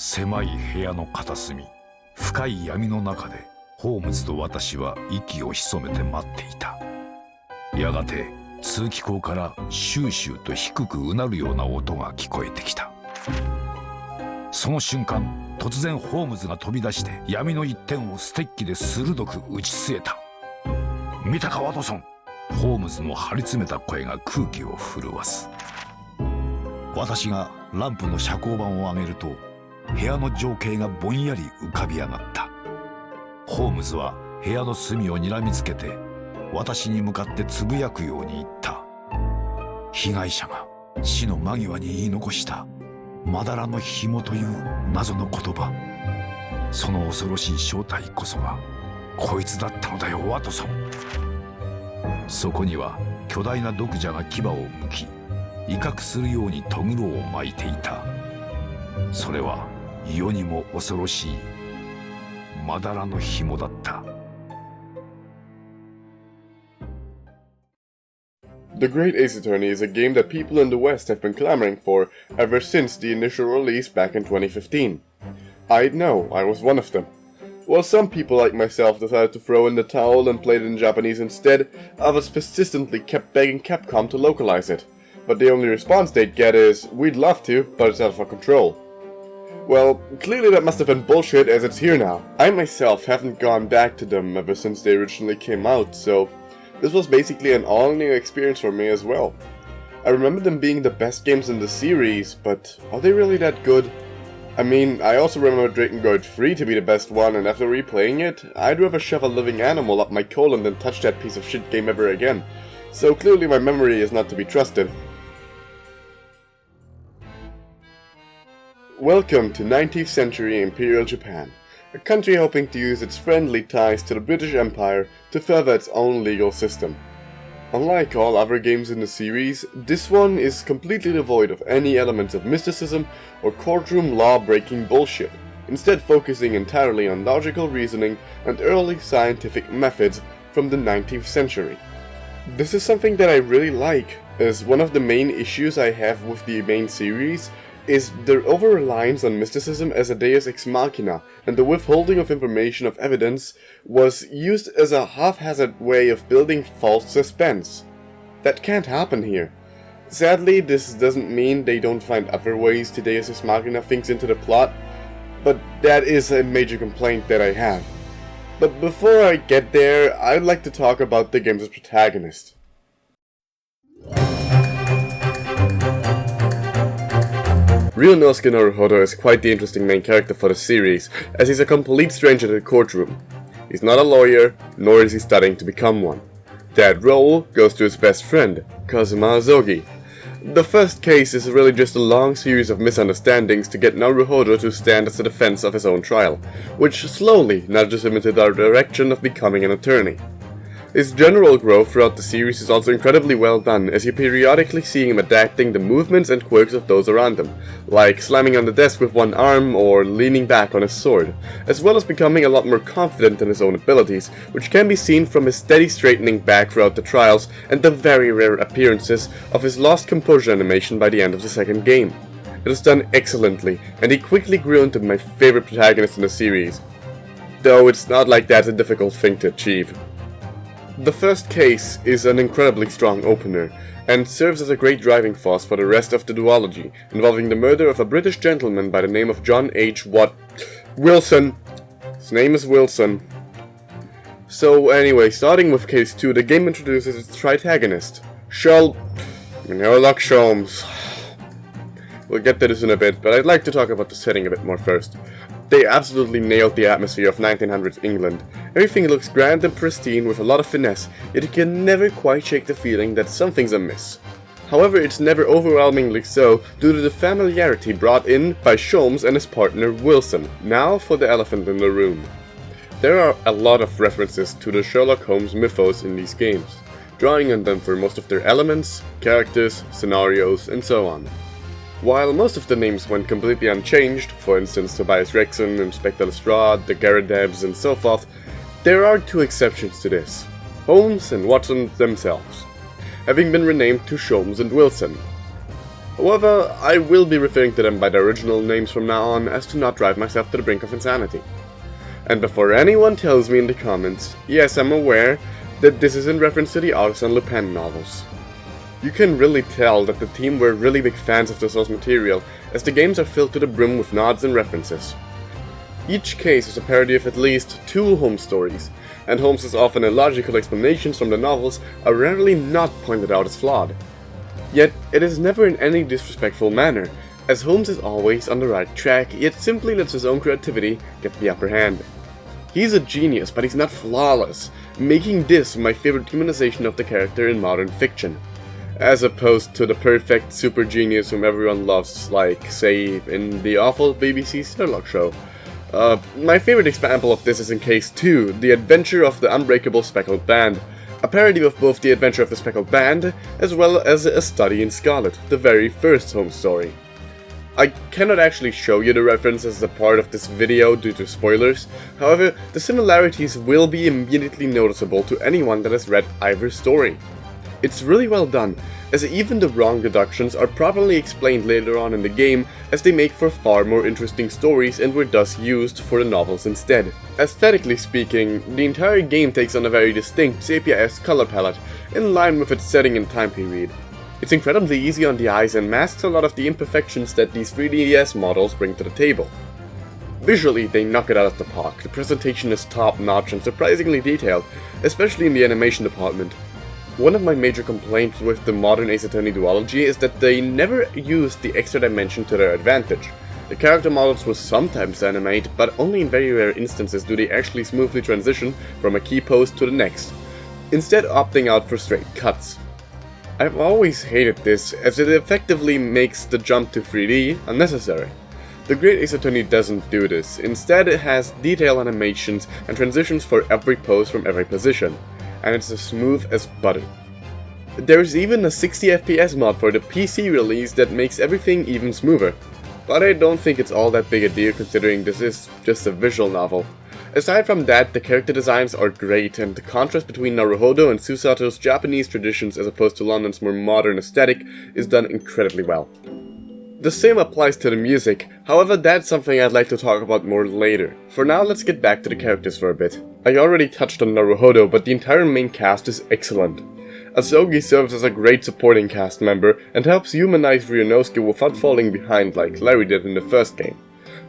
狭い部屋の片隅、深い闇の中でホームズと私は息を潜めて待っていた。やがて通気口からシューシューと低くうなるような音が聞こえてきた。その瞬間、突然ホームズが飛び出して闇の一点をステッキで鋭く打ち据えた。見たかワトソン。ホームズの張り詰めた声が空気を震わす。私がランプの遮光板を上げると、部屋の情景がぼんやり浮かび上がった。ホームズは部屋の隅を睨みつけて、私に向かってつぶやくように言った。被害者が死の間際に言い残したまだらの紐という謎の言葉。その恐ろしい正体こそがこいつだったのだよ、ワトソン。そこには巨大な毒蛇が牙をむき、威嚇するようにとぐろを巻いていた。それは世にも恐ろしいまだらの紐だった。The Great Ace Attorney is a game that people in the West have been clamoring for ever since the initial release back in 2015. I know, I was one of them. While some people like myself decided to throw in the towel and play it in Japanese instead, others persistently kept begging Capcom to localize it. But the only response they'd get is, "We'd love to, but it's out of our control." Well, clearly that must have been bullshit, as it's here now. I myself haven't gone back to them ever since they originally came out, so this was basically an all-new experience for me as well. I remember them being the best games in the series, but are they really that good? I mean, I also remember Drakengard 3 to be the best one, and after replaying it, I'd rather shove a living animal up my colon than touch that piece of shit game ever again. So clearly my memory is not to be trusted. Welcome to 19th century Imperial Japan, a country hoping to use its friendly ties to the British Empire to further its own legal system. Unlike all other games in the series, this one is completely devoid of any elements of mysticism or courtroom law-breaking bullshit, instead focusing entirely on logical reasoning and early scientific methods from the 19th century. This is something that I really like, as one of the main issues I have with the main series is their over-reliance on mysticism as a deus ex machina, and the withholding of information of evidence was used as a haphazard way of building false suspense. That can't happen here. Sadly, this doesn't mean they don't find other ways to deus ex machina things into the plot, but that is a major complaint that I have. But before I get there, I'd like to talk about the game's protagonist. Ryunosuke Naruhodo is quite the interesting main character for the series, as he's a complete stranger to the courtroom. He's not a lawyer, nor is he studying to become one. That role goes to his best friend, Kazuma Azogi. The first case is really just a long series of misunderstandings to get Naruhodo to stand as a defense of his own trial, which slowly nudges him into the direction of becoming an attorney. His general growth throughout the series is also incredibly well done, as you periodically see him adapting the movements and quirks of those around him, like slamming on the desk with one arm or leaning back on his sword, as well as becoming a lot more confident in his own abilities, which can be seen from his steady straightening back throughout the trials and the very rare appearances of his lost composure animation by the end of the second game. It is done excellently, and he quickly grew into my favorite protagonist in the series, though it's not like that's a difficult thing to achieve. The first case is an incredibly strong opener, and serves as a great driving force for the rest of the duology, involving the murder of a British gentleman by the name of John H. Wilson. His name is Wilson. So anyway, starting with case 2, the game introduces its protagonist, Sherlock Holmes. We'll get to this in a bit, but I'd like to talk about the setting a bit more first. They absolutely nailed the atmosphere of 1900s England. Everything looks grand and pristine with a lot of finesse, yet you can never quite shake the feeling that something's amiss. However, it's never overwhelmingly so due to the familiarity brought in by Sholmes and his partner Wilson. Now for the elephant in the room. There are a lot of references to the Sherlock Holmes mythos in these games, drawing on them for most of their elements, characters, scenarios, and so on. While most of the names went completely unchanged, for instance Tobias Rexon, Inspector Lestrade, the Garradebs, and so forth, there are two exceptions to this, Holmes and Watson themselves, having been renamed to Sholmes and Wilson. However, I will be referring to them by their original names from now on as to not drive myself to the brink of insanity. And before anyone tells me in the comments, yes, I'm aware that this is in reference to the Arsène Lupin novels. You can really tell that the team were really big fans of the source material, as the games are filled to the brim with nods and references. Each case is a parody of at least 2 Holmes stories, and Holmes' often illogical explanations from the novels are rarely not pointed out as flawed. Yet, it is never in any disrespectful manner, as Holmes is always on the right track, yet simply lets his own creativity get the upper hand. He's a genius, but he's not flawless, making this my favorite humanization of the character in modern fiction, as opposed to the perfect super genius whom everyone loves, like, say, in the awful BBC Sherlock show. My favorite example of this is in Case 2, The Adventure of the Unbreakable Speckled Band, a parody of both The Adventure of the Speckled Band, as well as A Study in Scarlet, the very first Holmes story. I cannot actually show you the reference as a part of this video due to spoilers, however, the similarities will be immediately noticeable to anyone that has read either story. It's really well done, as even the wrong deductions are properly explained later on in the game, as they make for far more interesting stories and were thus used for the novels instead. Aesthetically speaking, the entire game takes on a very distinct sepia-esque color palette, in line with its setting and time period. It's incredibly easy on the eyes and masks a lot of the imperfections that these 3DS models bring to the table. Visually, they knock it out of the park. The presentation is top-notch and surprisingly detailed, especially in the animation department. One of my major complaints with the modern Ace Attorney duology is that they never used the extra dimension to their advantage. The character models will sometimes animate, but only in very rare instances do they actually smoothly transition from a key pose to the next, instead opting out for straight cuts. I've always hated this, as it effectively makes the jump to 3D unnecessary. The Great Ace Attorney doesn't do this, instead it has detailed animations and transitions for every pose from every position, and it's as smooth as butter. There's even a 60 FPS mod for the PC release that makes everything even smoother, but I don't think it's all that big a deal considering this is just a visual novel. Aside from that, the character designs are great, and the contrast between Naruhodo and Susato's Japanese traditions as opposed to London's more modern aesthetic is done incredibly well. The same applies to the music, however that's something I'd like to talk about more later. For now, let's get back to the characters for a bit. I already touched on Naruhodo, but the entire main cast is excellent. Asogi serves as a great supporting cast member and helps humanize Ryunosuke without falling behind like Larry did in the first game.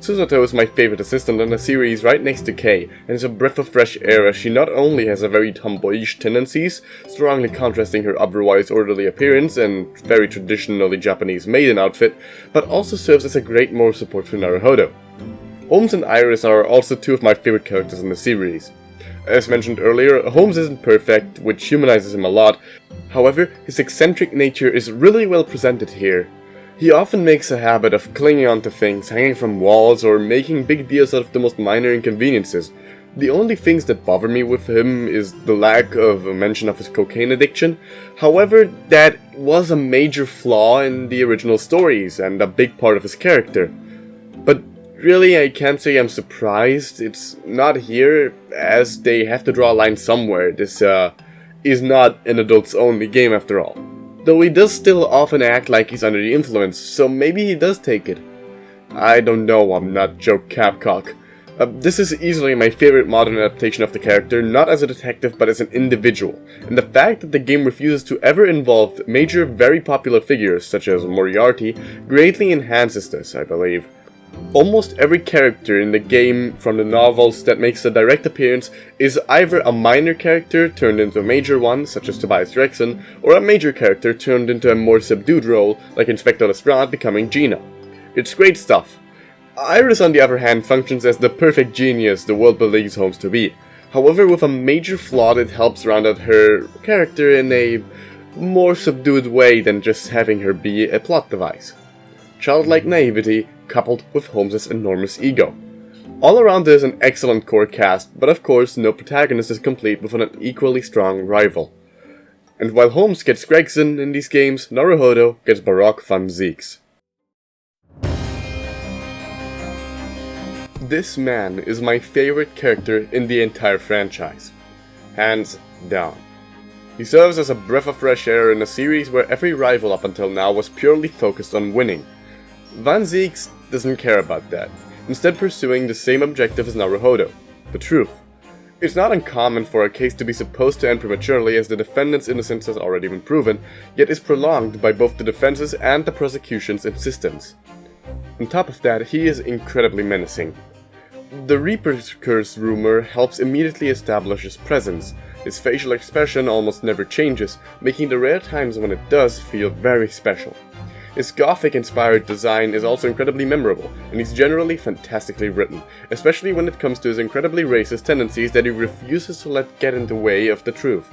Susato is my favorite assistant in the series, right next to Kei, and is a breath of fresh air as she not only has a very tomboyish tendencies, strongly contrasting her otherwise orderly appearance and very traditionally Japanese maiden outfit, but also serves as a great moral support for Naruhodo. Holmes and Iris are also 2 of my favorite characters in the series. As mentioned earlier, Holmes isn't perfect, which humanizes him a lot, however, his eccentric nature is really well presented here. He often makes a habit of clinging onto things, hanging from walls, or making big deals out of the most minor inconveniences. The only things that bother me with him is the lack of a mention of his cocaine addiction. However, that was a major flaw in the original stories, and a big part of his character. But really, I can't say I'm surprised. It's not here, as they have to draw a line somewhere. This is not an adults-only game after all. Though he does still often act like he's under the influence, so maybe he does take it. I don't know, I'm not Joe Capcock. This is easily my favorite modern adaptation of the character, not as a detective but as an individual, and the fact that the game refuses to ever involve major, very popular figures, such as Moriarty, greatly enhances this, I believe. Almost every character in the game from the novels that makes a direct appearance is either a minor character turned into a major one, such as Tobias Drexen, or a major character turned into a more subdued role, like Inspector Lestrade becoming Gina. It's great stuff. Iris, on the other hand, functions as the perfect genius the world believes Holmes to be. However, with a major flaw that helps round out her character in a more subdued way than just having her be a plot device. Childlike naivety coupled with Holmes' enormous ego. All around there's an excellent core cast, but of course no protagonist is complete without an equally strong rival. And while Holmes gets Gregson in these games, Naruhodo gets Baroque van Zieks. This man is my favorite character in the entire franchise. Hands down. He serves as a breath of fresh air in a series where every rival up until now was purely focused on winning. Van Zieks doesn't care about that, instead pursuing the same objective as Naruhodo, the truth. It's not uncommon for a case to be supposed to end prematurely as the defendant's innocence has already been proven, yet is prolonged by both the defense's and the prosecution's insistence. On top of that, he is incredibly menacing. The Reaper's Curse rumor helps immediately establish his presence. His facial expression almost never changes, making the rare times when it does feel very special. His Gothic-inspired design is also incredibly memorable, and he's generally fantastically written, especially when it comes to his incredibly racist tendencies that he refuses to let get in the way of the truth.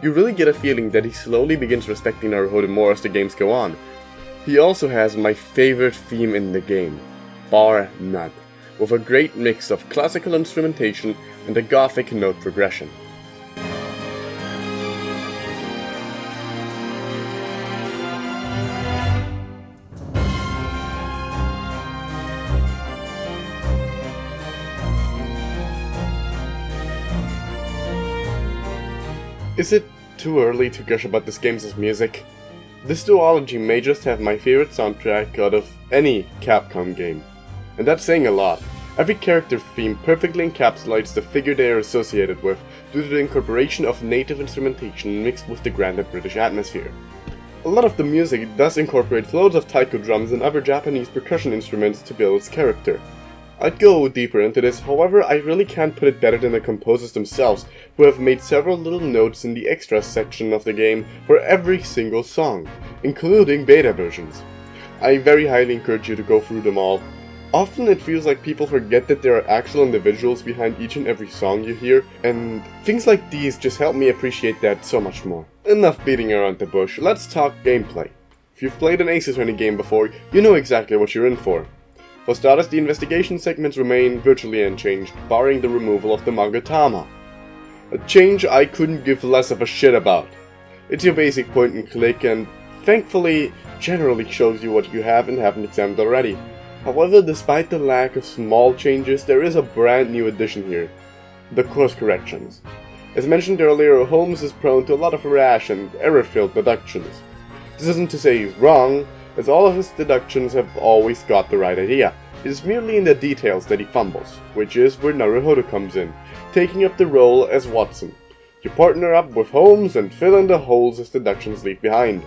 You really get a feeling that he slowly begins respecting Naruhodo more as the games go on. He also has my favorite theme in the game, bar none, with a great mix of classical instrumentation and a Gothic note progression. Is it too early to gush about this game's music? This duology may just have my favorite soundtrack out of any Capcom game. And that's saying a lot. Every character theme perfectly encapsulates the figure they are associated with due to the incorporation of native instrumentation mixed with the grander British atmosphere. A lot of the music does incorporate loads of taiko drums and other Japanese percussion instruments to build its character. I'd go deeper into this, however I really can't put it better than the composers themselves, who have made several little notes in the extras section of the game for every single song, including beta versions. I very highly encourage you to go through them all. Often it feels like people forget that there are actual individuals behind each and every song you hear, and things like these just help me appreciate that so much more. Enough beating around the bush, let's talk gameplay. If you've played an Ace Attorney game before, you know exactly what you're in for. For starters, the investigation segments remain virtually unchanged, barring the removal of the Magatama. A change I couldn't give less of a shit about. It's your basic point and click and, thankfully, generally shows you what you have and haven't examined already. However, despite the lack of small changes, there is a brand new addition here. The course corrections. As mentioned earlier, Holmes is prone to a lot of rash and error-filled deductions. This isn't to say he's wrong, as all of his deductions have always got the right idea. It is merely in the details that he fumbles, which is where Naruhodo comes in, taking up the role as Watson. You partner up with Holmes and fill in the holes his deductions leave behind.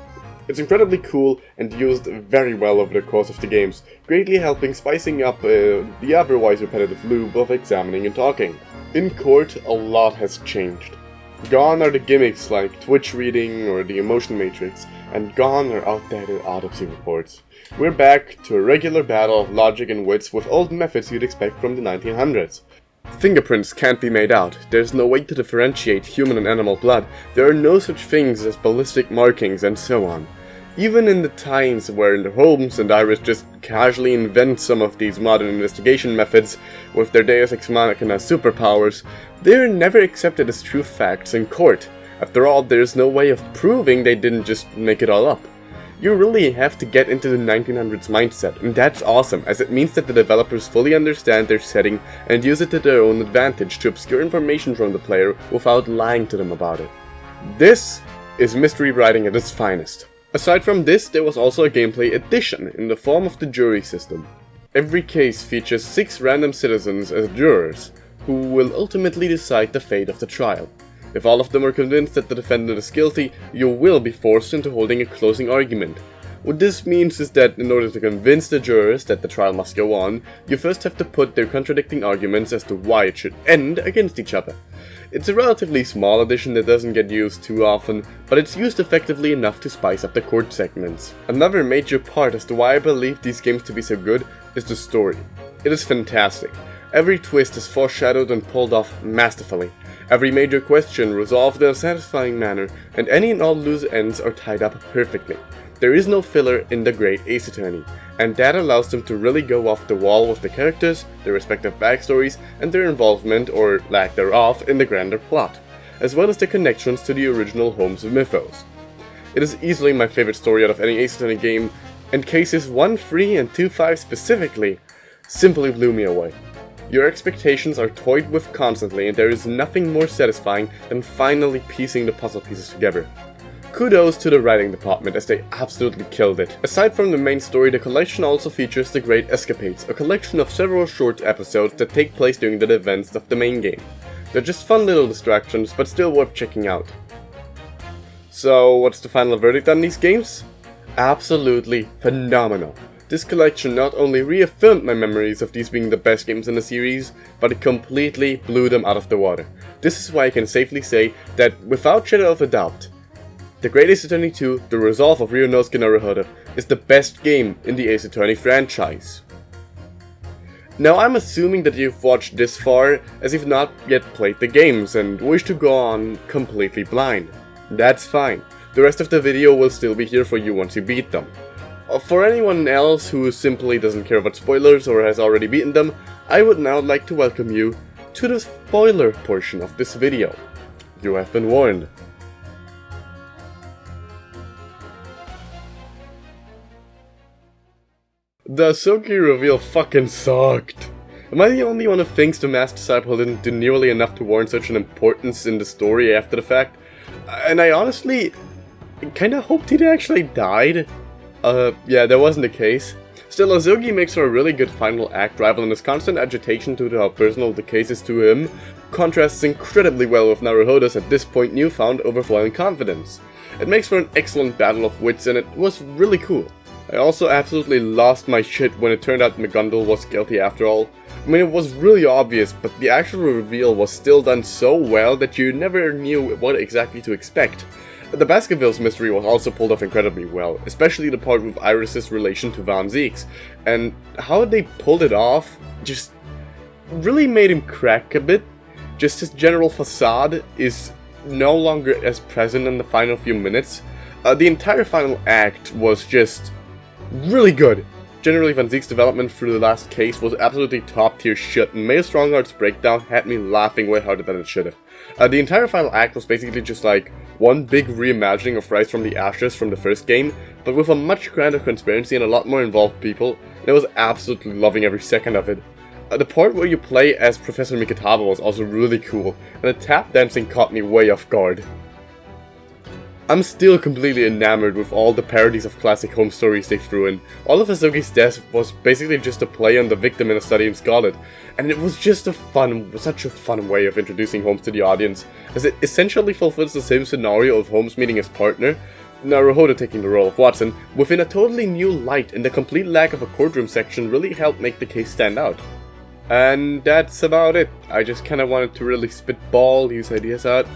It's incredibly cool and used very well over the course of the games, greatly helping spicing up the otherwise repetitive loop of examining and talking. In court, a lot has changed. Gone are the gimmicks like Twitch reading or the emotion matrix, and gone are outdated autopsy reports. We're back to a regular battle of logic and wits with old methods you'd expect from the 1900s. Fingerprints can't be made out, there's no way to differentiate human and animal blood, there are no such things as ballistic markings and so on. Even in the times where Holmes and Iris just casually invent some of these modern investigation methods with their Deus Ex Machina superpowers, they're never accepted as true facts in court. After all, there's no way of proving they didn't just make it all up. You really have to get into the 1900s mindset, and that's awesome, as it means that the developers fully understand their setting and use it to their own advantage to obscure information from the player without lying to them about it. This is mystery writing at its finest. Aside from this, there was also a gameplay addition in the form of the jury system. Every case features 6 random citizens as jurors, who will ultimately decide the fate of the trial. If all of them are convinced that the defendant is guilty, you will be forced into holding a closing argument. What this means is that in order to convince the jurors that the trial must go on, you first have to put their contradicting arguments as to why it should end against each other. It's a relatively small addition that doesn't get used too often, but it's used effectively enough to spice up the court segments. Another major part as to why I believe these games to be so good is the story. It is fantastic. Every twist is foreshadowed and pulled off masterfully. Every major question resolved in a satisfying manner, and any and all loose ends are tied up perfectly. There is no filler in the great Ace Attorney, and that allows them to really go off the wall with the characters, their respective backstories, and their involvement, or lack thereof, in the grander plot, as well as the connections to the original Holmes mythos. It is easily my favorite story out of any Ace Attorney game, and cases 1, 3, and 2, 5 specifically simply blew me away. Your expectations are toyed with constantly, and there is nothing more satisfying than finally piecing the puzzle pieces together. Kudos to the writing department, as they absolutely killed it. Aside from the main story, the collection also features The Great Escapades, a collection of several short episodes that take place during the events of the main game. They're just fun little distractions, but still worth checking out. So, what's the final verdict on these games? Absolutely phenomenal. This collection not only reaffirmed my memories of these being the best games in the series, but it completely blew them out of the water. This is why I can safely say that, without shadow of a doubt, The Great Ace Attorney 2, The Resolve of Ryunosuke Naruhodo, is the best game in the Ace Attorney franchise. Now, I'm assuming that you've watched this far as you've not yet played the games and wish to go on completely blind. That's fine. The rest of the video will still be here for you once you beat them. For anyone else who simply doesn't care about spoilers or has already beaten them, I would now like to welcome you to the spoiler portion of this video. You have been warned. The Asogi reveal fucking sucked. Am I the only one who thinks the Masked Disciple didn't do nearly enough to warrant such an importance in the story after the fact? And I honestly kinda hoped he'd actually died. Yeah, that wasn't the case. Still, Asogi makes for a really good final act, rivaling his constant agitation due to how personal the case is to him, contrasts incredibly well with Naruhodo's at this point newfound overflowing confidence. It makes for an excellent battle of wits, and it was really cool. I also absolutely lost my shit when it turned out McGundle was guilty after all. I mean, it was really obvious, but the actual reveal was still done so well that you never knew what exactly to expect. The Baskervilles mystery was also pulled off incredibly well, especially the part with Iris's relation to Van Zieks, and how they pulled it off just really made him crack a bit. Just his general facade is no longer as present in the final few minutes. The entire final act was just really good. Generally, Van Ziek's development through the last case was absolutely top tier shit, and Mayor Strongheart's breakdown had me laughing way harder than it should have. The entire final act was basically just like one big reimagining of Rise from the Ashes from the first game, but with a much grander transparency and a lot more involved people, and I was absolutely loving every second of it. The part where you play as Professor Mikitaba was also really cool, and the tap dancing caught me way off guard. I'm still completely enamored with all the parodies of classic home stories they threw in. All of Asogi's death was basically just a play on the victim in A Study in Scarlet, and it was just such a fun way of introducing Holmes to the audience, as it essentially fulfills the same scenario of Holmes meeting his partner, Naruhodo taking the role of Watson, within a totally new light, and the complete lack of a courtroom section really helped make the case stand out. And that's about it. I just kinda wanted to really spitball these ideas out.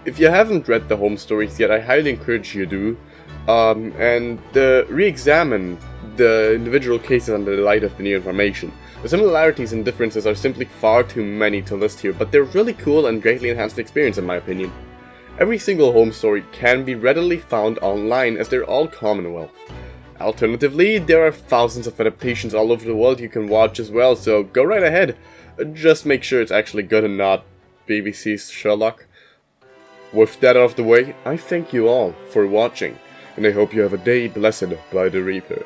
If you haven't read the home stories yet, I highly encourage you to, and re-examine the individual cases under the light of the new information. The similarities and differences are simply far too many to list here, but they're really cool and greatly enhance the experience in my opinion. Every single home story can be readily found online, as they're all Commonwealth. Alternatively, there are thousands of adaptations all over the world you can watch as well, so go right ahead. Just make sure it's actually good and not BBC's Sherlock. With that out of the way, I thank you all for watching, and I hope you have a day blessed by the Reaper.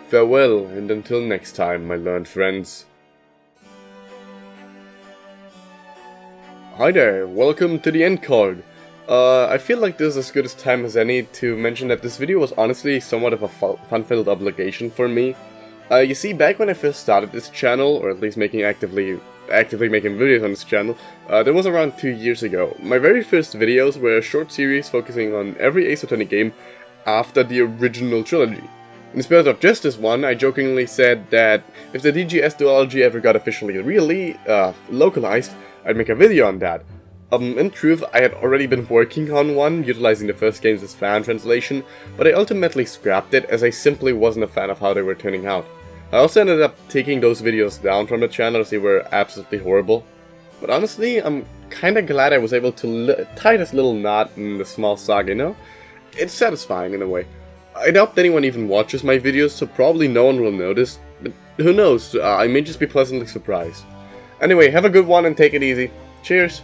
Farewell, and until next time, my learned friends. Hi there, welcome to the end card. I feel like this is as good a time as any to mention that this video was honestly somewhat of a fun-filled obligation for me. You see, back when I first started this channel, or at least actively making videos on this channel, that was around 2 years ago. My very first videos were a short series focusing on every Ace Attorney game after the original trilogy. In the spirit of just this one, I jokingly said that if the DGS duology ever got officially localized, I'd make a video on that. In truth, I had already been working on one, utilizing the first games as fan translation, but I ultimately scrapped it as I simply wasn't a fan of how they were turning out. I also ended up taking those videos down from the channel as they were absolutely horrible. But honestly, I'm kinda glad I was able to tie this little knot in the small saga, you know? It's satisfying in a way. I doubt anyone even watches my videos, so probably no one will notice, but who knows, I may just be pleasantly surprised. Anyway, have a good one and take it easy. Cheers!